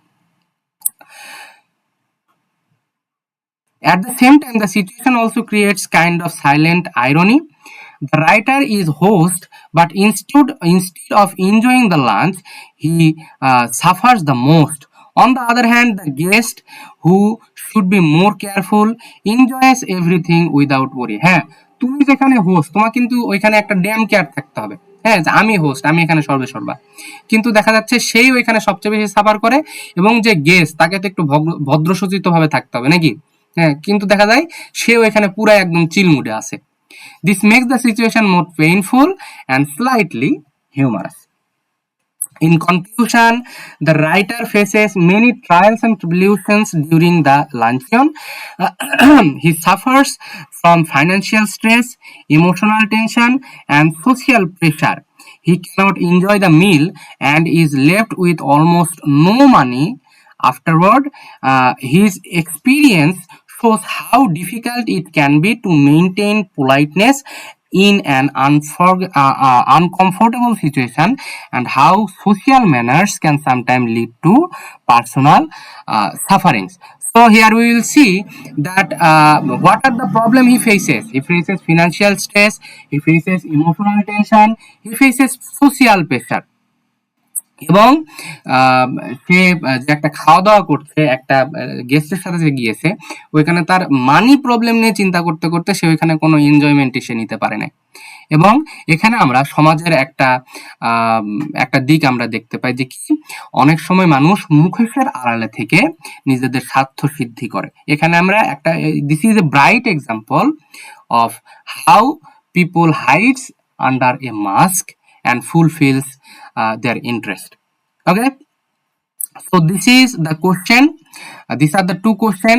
At the same time, the situation also creates kind of silent irony. The writer is host, but instead of enjoying the lunch, he suffers the most. On the other hand, the guest, who should be more careful, enjoys everything without worry. হ্যাঁ, তুমি যেখানে host, তোমার কিন্তু ওইখানে একটা damn care থাকতে হবে। হ্যাঁ, যে আমি হোস্ট, আমি এখানে সর্বেসর্বা। কিন্তু দেখা যাচ্ছে সেই ওইখানে সবচেয়ে বেশি সাফার করে, এবং যে গেস্ট তাকে তো একটু ভদ্রসচিত ভাবে থাকতে হবে নাকি? হ্যাঁ, কিন্তু দেখা যায় সেও এখানে পুরো একদম চিল মুডে আছে। This makes the situation more painful and slightly humorous. In conclusion, the writer faces many trials and tribulations during the luncheon. He suffers from financial stress, emotional tension, and social pressure. He cannot enjoy the meal and is left with almost no money afterward. His experience shows how difficult it can be to maintain politeness in an uncomfortable situation, and how social manners can sometimes lead to personal sufferings. So here we will see that what are the problem he faces. He faces financial stress, he faces emotional tension, he faces social pressure. এবং সে যে একটা খাওয়া দাওয়া করছে, একটা গেস্টের সাথে যে গিয়েছে, ওইখানে তার মানি প্রবলেম নিয়ে চিন্তা করতে করতে সে ওইখানে কোনো এনজয়মেন্ট সে নিতে পারে না। এবং এখানে আমরা সমাজের একটা দিক আমরা দেখতে পাই যে কি, অনেক সময় মানুষ মুখোশের আড়ালে থেকে নিজেদের স্বার্থ সিদ্ধি করে। এখানে আমরা this is a bright example of how people hides under A mask and fulfills their interest. Okay, so this is the question. These are the two question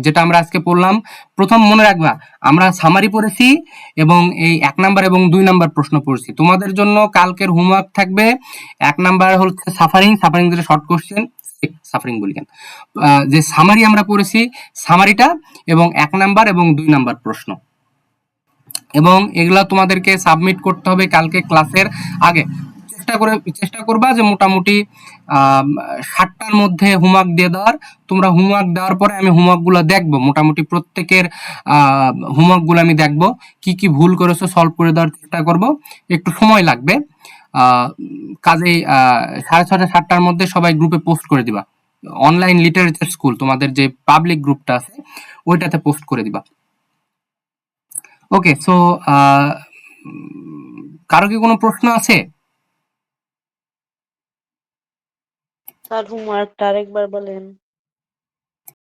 যেটা আমরা আজকে পড়লাম। প্রথম মনে রাখবা, আমরা সামারি পড়েছি এবং এই 1 নাম্বার এবং 2 নাম্বার প্রশ্ন পড়েছি। তোমাদের জন্য কালকের হোমওয়ার্ক থাকবে 1 নাম্বার হচ্ছে সাফারিং যেটা শর্ট কোশ্চেন, সাফারিং বলি কেন, যে সামারি আমরা পড়েছি, সামারিটা এবং 1 নাম্বার এবং 2 নাম্বার প্রশ্ন, এবং এগুলা তোমাদেরকে সাবমিট করতে হবে কালকে ক্লাসের আগে। চেষ্টা করবা যে মোটামুটি 7টার মধ্যে হোমওয়ার্ক দিয়ে দেওয়ার। তোমরা হোমওয়ার্ক দেওয়ার পরে আমি হোমওয়ার্ক গুলো দেখবো, মোটামুটি প্রত্যেকের হোমওয়ার্ক গুলো আমি দেখবো, কি কি ভুল করেছো সলভ করে দেওয়ার চেষ্টা করব। একটু সময় লাগবে, কাজেই 6:30 7টার মধ্যে সবাই গ্রুপে পোস্ট করে দিবা। অনলাইন লিটারেচার স্কুল তোমাদের যে পাবলিক গ্রুপটা আছে ওইটাতে পোস্ট করে দিবা। ওকে, সো কারো কি কোনো প্রশ্ন আছে? স্যার হোমওয়ার্কটা আরেকবার বলেন।